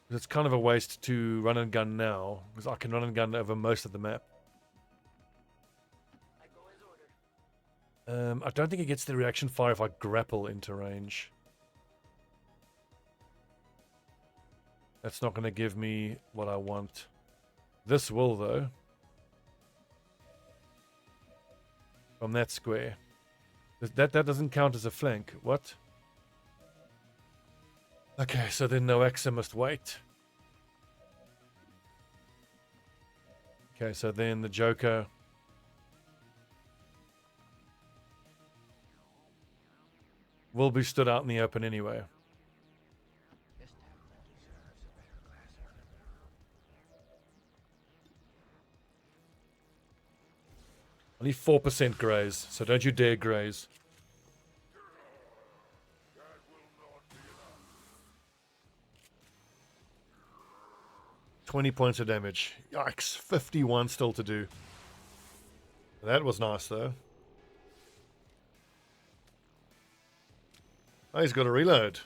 Because it's kind of a waste to run and gun now, because I can run and gun over most of the map. I go as ordered. I don't think he gets the reaction fire if I grapple into range. That's not going to give me what I want. This will, though. From that square. That doesn't count as a flank. What? Okay, so then Noaxa must wait. Okay, so then the Joker... will be stood out in the open anyway. This town deserves a better class of Only 4% graze, so don't you dare graze. $20 points of damage. Yikes, 51 still to do. That was nice, though. Oh, he's got a reload.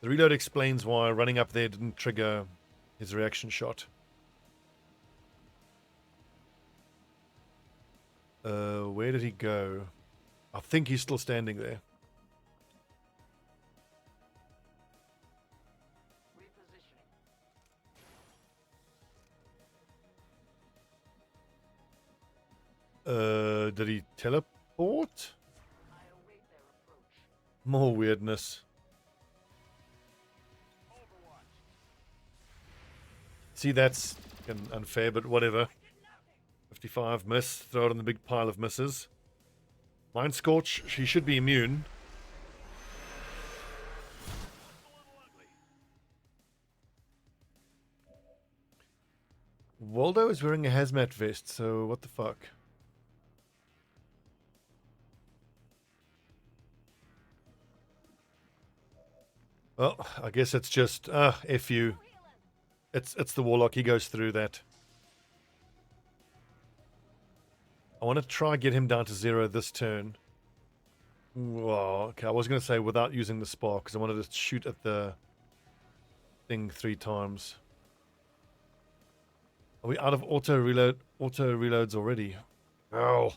The reload explains why running up there didn't trigger his reaction shot. Where did he go? I think he's still standing there. Repositioning. Did he teleport? I await their approach. More weirdness. Overwatch. See, that's unfair, but whatever. 55 miss. Throw it on the big pile of misses. Mind Scorch, she should be immune. Waldo is wearing a hazmat vest, so what the fuck? Well, I guess it's just F you. It's the Warlock, he goes through that. I want to try get him down to 0 this turn. Whoa, okay, I was going to say without using the spark, because I wanted to shoot at the thing 3 times. Are we out of auto reloads already? Oh.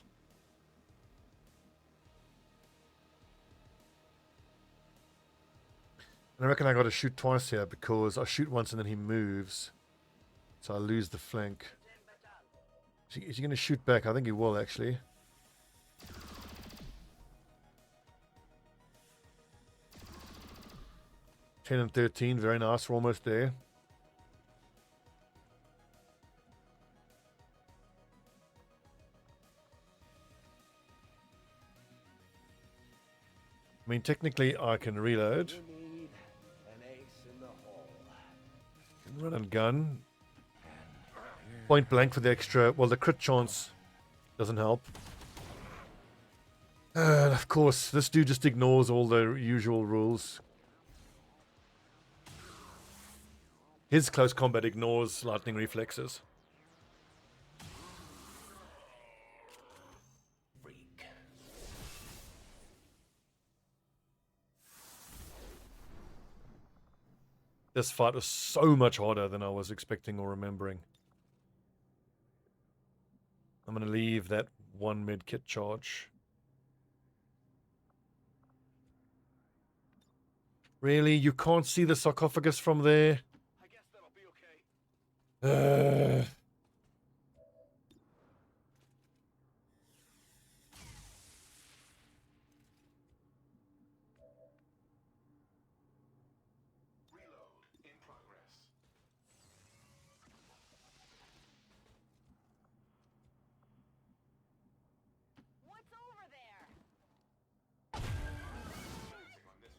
And I reckon I got to shoot twice here because I shoot once and then he moves. So I lose the flank. Is he going to shoot back? I think he will actually. Ten and 13, very nice. We're almost there. I mean, technically I can reload. You need an ace in the hole. Can run and gun. Point blank for the extra. Well, the crit chance doesn't help. And of course, this dude just ignores all the usual rules. His close combat ignores lightning reflexes. Freak. This fight was so much harder than I was expecting or remembering. I'm going to leave that 1 med kit charge. Really? You can't see the sarcophagus from there? I guess that'll be okay. Reload in progress. What's over there? Focusing on this.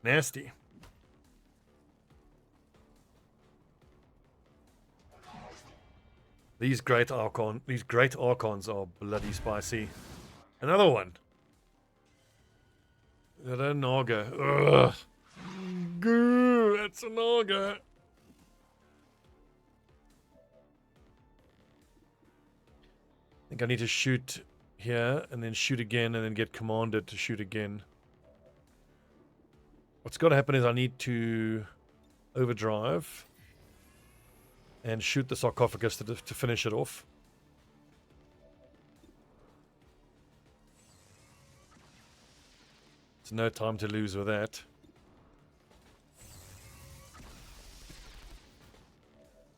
Nasty. These great archons are bloody spicy. Another one. That a Naga. Ugh. Goo, that's a Naga. I think I need to shoot here and then shoot again and then get commanded to shoot again. What's got to happen is I need to overdrive and shoot the sarcophagus to finish it off. There's no time to lose with that.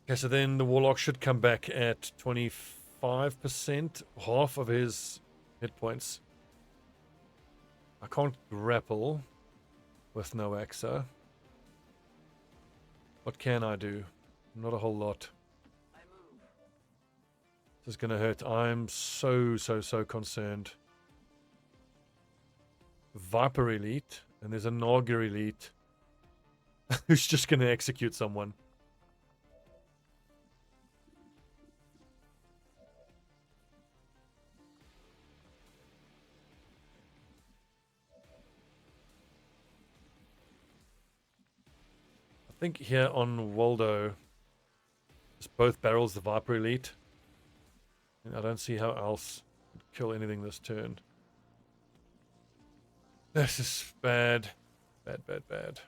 Okay, so then the Warlock should come back at 25%, half of his hit points. I can't grapple with no AXA. What can I do? Not a whole lot. I move. This is gonna hurt. I'm so concerned. Viper Elite, and there's a Naga Elite who's just gonna execute someone. I think here on Waldo, it's both barrels the Viper Elite. And I don't see how else would kill anything this turn. This is bad. Bad.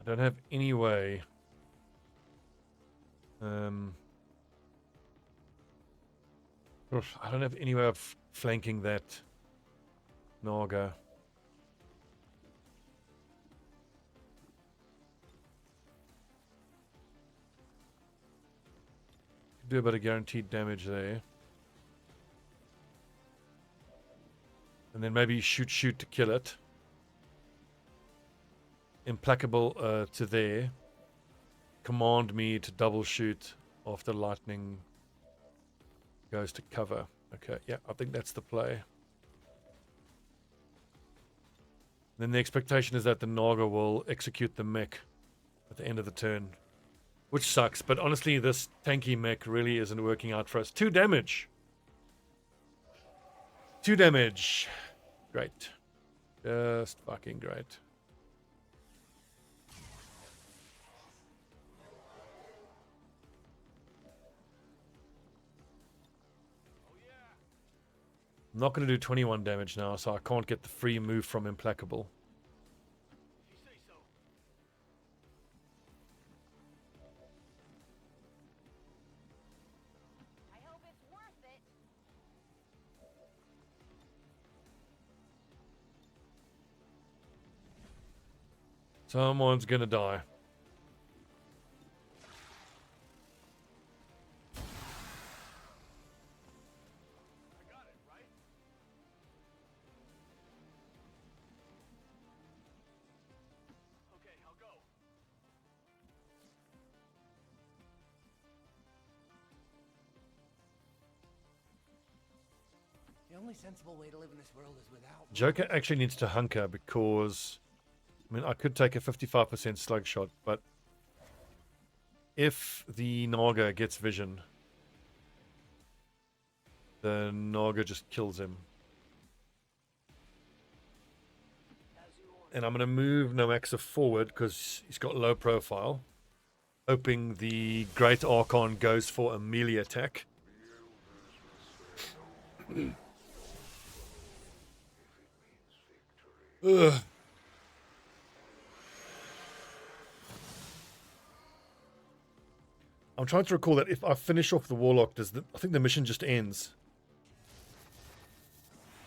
I don't have any way. I don't have any way of flanking that Naga. Do a bit of guaranteed damage there. And then maybe shoot to kill it. Implacable to there. Command me to double shoot after lightning goes to cover. Okay, yeah, I think that's the play. Then the expectation is that the Naga will execute the mech at the end of the turn. Which sucks, but honestly, this tanky mech really isn't working out for us. 2 damage. 2 damage. Great. Just fucking great. I'm not going to do 21 damage now, so I can't get the free move from Implacable. I hope it's worth it. Someone's going to die. The only sensible way to live in this world is without. Joker actually needs to hunker because, I mean, I could take a 55% slug shot, but if the Naga gets vision, the Naga just kills him. And I'm going to move Noaxa forward because he's got low profile, hoping the Great Archon goes for a melee attack. Ugh. I'm trying to recall that if I finish off the Warlock, I think the mission just ends.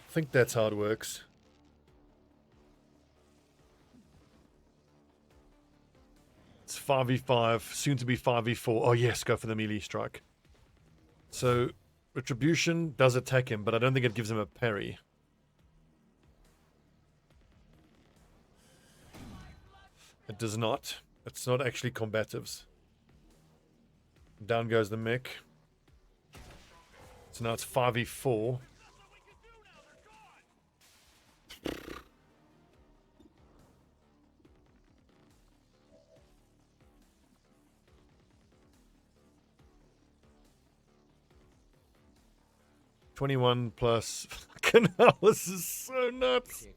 I think that's how it works. It's 5v5, soon to be 5v4. Oh yes, go for the melee strike. So, Retribution does attack him, but I don't think it gives him a parry. It does not. It's not actually combatives. Down goes the mech. So now it's 5v4. $21 plus. Fucking hell, this is so nuts.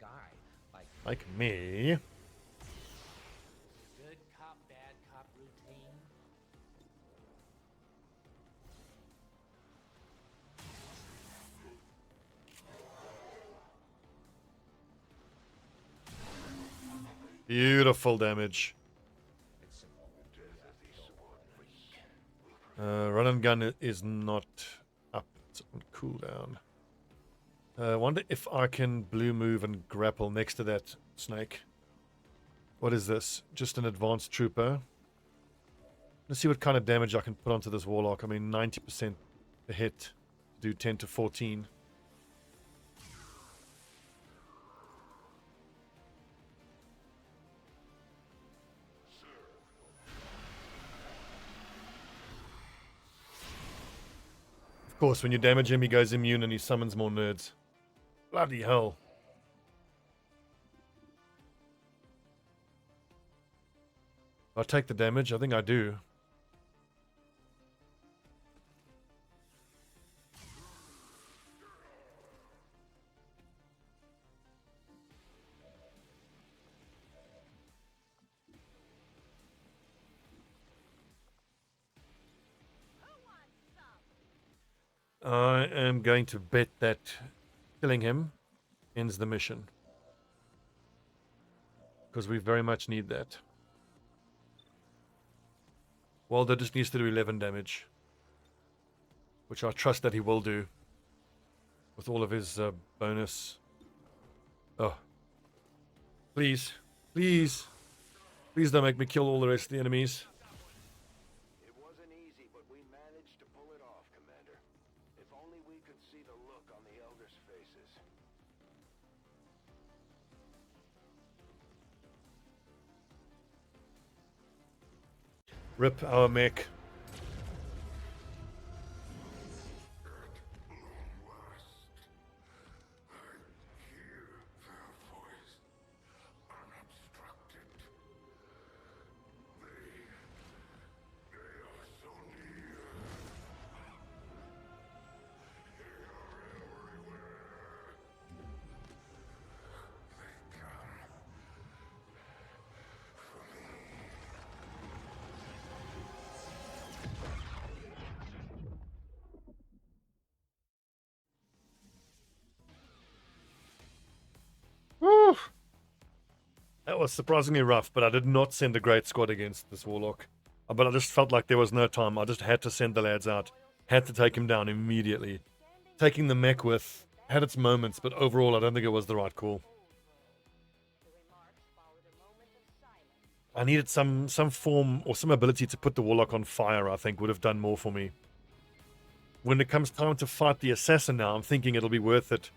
Like me. Good cop, bad cop routine. Beautiful damage. Run and gun is not up. It's on cooldown. I wonder if I can blue move and grapple next to that snake. What is this? Just an advanced trooper. Let's see what kind of damage I can put onto this Warlock. I mean, 90% a hit. Do 10 to 14. Of course, when you damage him, he goes immune and he summons more nerds. Bloody hell. I'll take the damage. I think I do. I am going to bet that killing him ends the mission. Because we very much need that. Waldo just needs to do 11 damage. Which I trust that he will do. With all of his bonus. Oh. Please. Please. Please don't make me kill all the rest of the enemies. It wasn't easy, but we managed to pull it off, Commander. If only we could see the look on the Elders' faces. Rip our mech. Woo! That was surprisingly rough, but I did not send a great squad against this Warlock. But I just felt like there was no time. I just had to send the lads out. Had to take him down immediately. Taking the mech with had its moments, but overall I don't think it was the right call. I needed some form or some ability to put the Warlock on fire, I think, would have done more for me. When it comes time to fight the Assassin now, I'm thinking it'll be worth it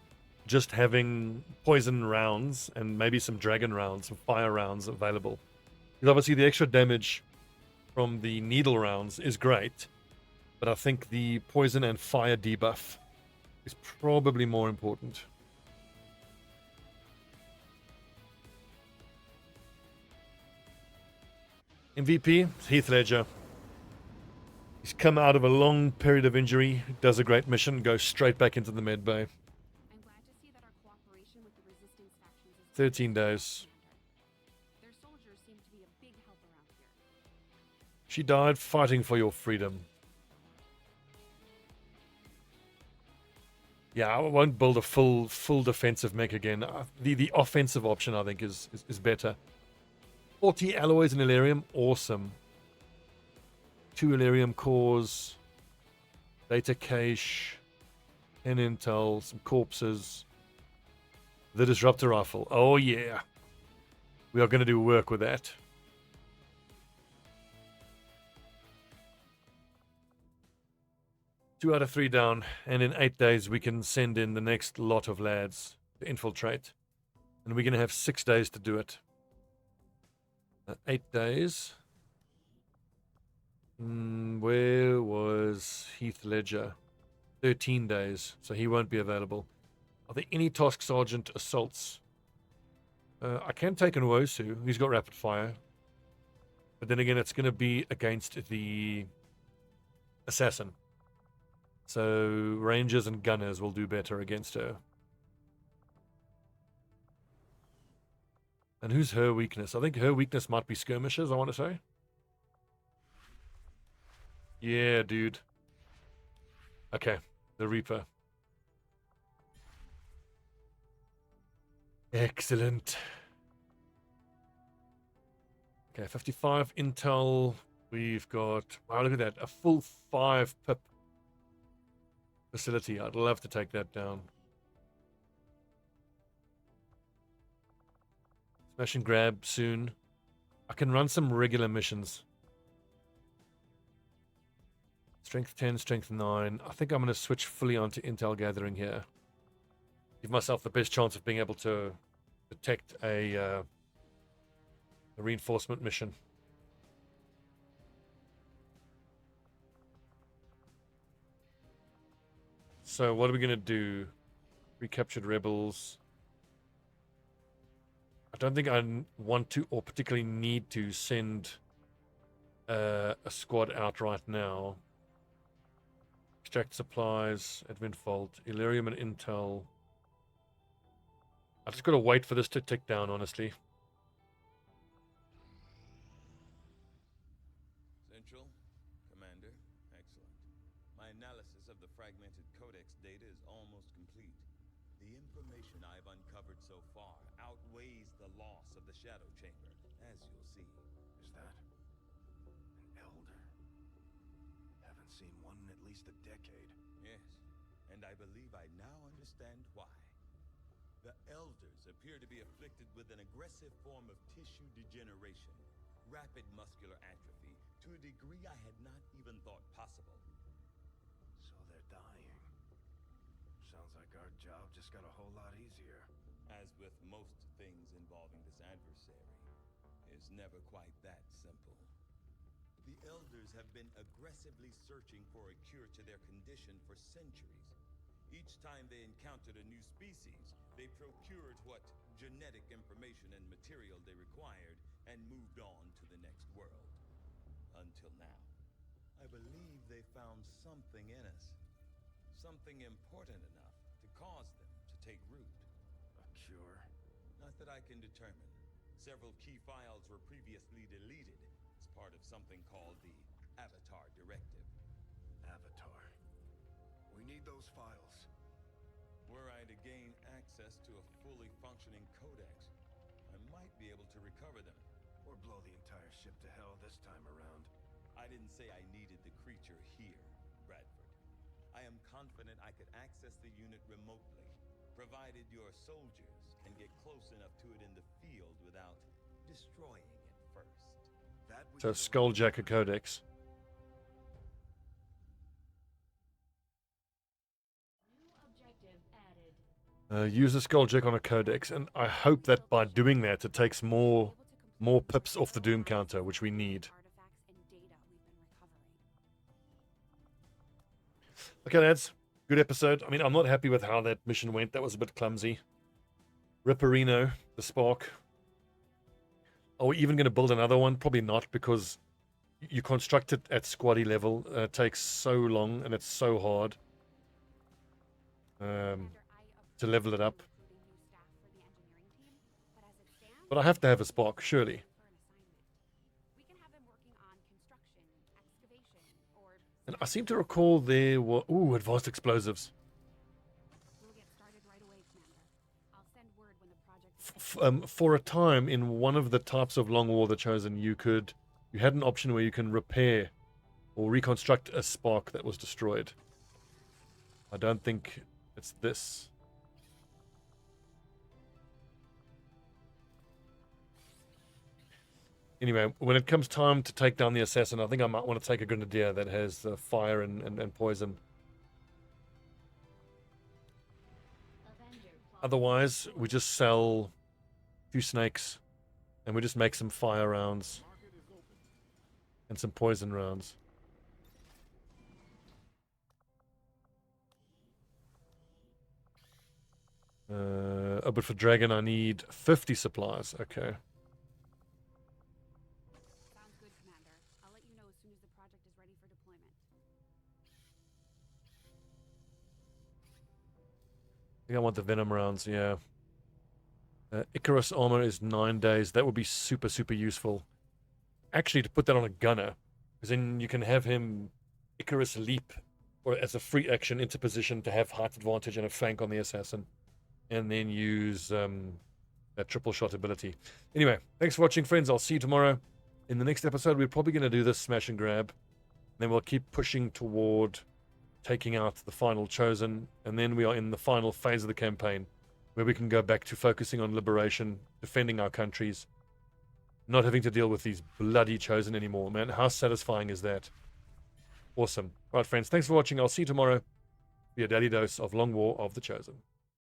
just having poison rounds and maybe some dragon rounds, some fire rounds available. Because obviously the extra damage from the needle rounds is great, but I think the poison and fire debuff is probably more important. MVP, Heath Ledger. He's come out of a long period of injury, does a great mission, goes straight back into the med bay. 13 days. Their soldiers seem to be a big help around here. She died fighting for your freedom. Yeah, I won't build a full defensive mech again. The offensive option, I think, is better. 40 alloys in Illyrium, awesome. 2 Illyrium cores, data cache, 10 intel, some corpses. The disruptor rifle, oh yeah. We are going to do work with that. Two out of 3 down, and in 8 days we can send in the next lot of lads to infiltrate. And we're going to have 6 days to do it. 8 days. Where was Heath Ledger? 13 days, so he won't be available. Are there any task sergeant assaults? I can take an Wosu. He's got rapid fire. But then again, it's going to be against the assassin. So rangers and gunners will do better against her. And who's her weakness? I think her weakness might be skirmishers, I want to say. Yeah, dude. Okay, the Reaper. Excellent. Okay, 55 intel. We've got, wow, look at that. A full 5 pip facility. I'd love to take that down. Smash and grab soon. I can run some regular missions. Strength 10, strength 9. I think I'm going to switch fully onto intel gathering here. Give myself the best chance of being able to detect a reinforcement mission. So what are we going to do? Recaptured rebels. I don't think I want to or particularly need to send a squad out right now. Extract supplies, admin vault, Illyrium and intel. I just got to wait for this to tick down, honestly. Central, Commander, excellent. My analysis of the fragmented codex data is almost complete. The information I've uncovered so far outweighs the loss of the Shadow Chamber, as you'll see. Is that an elder? seen one in at least a decade. Yes, and I believe I now understand why. The Elders appear to be afflicted with an aggressive form of tissue degeneration, rapid muscular atrophy, to a degree I had not even thought possible. So they're dying. Sounds like our job just got a whole lot easier. As with most things involving this adversary, it's never quite that simple. The Elders have been aggressively searching for a cure to their condition for centuries. Each time they encountered a new species, they procured what genetic information and material they required and moved on to the next world. Until now. I believe they found something in us. Something important enough to cause them to take root. A cure? Not that I can determine. Several key files were previously deleted as part of something called the Avatar Directive. Avatar. We need those files. Were I to gain access to a fully functioning codex, I might be able to recover them. Or blow the entire ship to hell this time around. I didn't say I needed the creature here, Bradford. I am confident I could access the unit remotely, provided your soldiers can get close enough to it in the field without destroying it first. That we So can Skulljacker Codex. New objective added. Use a Skulljack on a Codex, and I hope that by doing that it takes more pips off the Doom counter, which we need. Artifacts and data we've been recovering. Okay, lads. Good episode. I mean, I'm not happy with how that mission went. That was a bit clumsy. Ripperino, the Spark. Are we even going to build another one? Probably not, because you construct it at squaddy level. It takes so long, and it's so hard to level it up. But I have to have a Spark, surely. We can have him working on construction, excavation, or And I seem to recall there were... Ooh, advanced explosives. we'll get started right away, Commander. I'll send word when the project is For a time, in one of the types of Long War, the Chosen, you had an option where you can repair or reconstruct a Spark that was destroyed. I don't think it's this. Anyway, when it comes time to take down the assassin, I think I might want to take a grenadier that has fire and poison. Avenger plot Otherwise, we just sell a few snakes and we just make some fire rounds and some poison rounds. Oh, but for Dragon, I need 50 supplies. Okay. sounds good, Commander. I'll let you know as soon as the project is ready for deployment. I think I want the Venom rounds, yeah. Icarus armor is 9 days. That would be super, super useful. Actually, to put that on a gunner, because then you can have him Icarus leap, or as a free action into position to have height advantage and a flank on the assassin. And then use that triple shot ability. Anyway, thanks for watching, friends. I'll see you tomorrow. In the next episode, we're probably going to do this smash and grab. Then we'll keep pushing toward taking out the final Chosen. And then we are in the final phase of the campaign, where we can go back to focusing on liberation, defending our countries, not having to deal with these bloody Chosen anymore. Man, how satisfying is that? Awesome. All right, friends, thanks for watching. I'll see you tomorrow for your daily dose of Long War of the Chosen.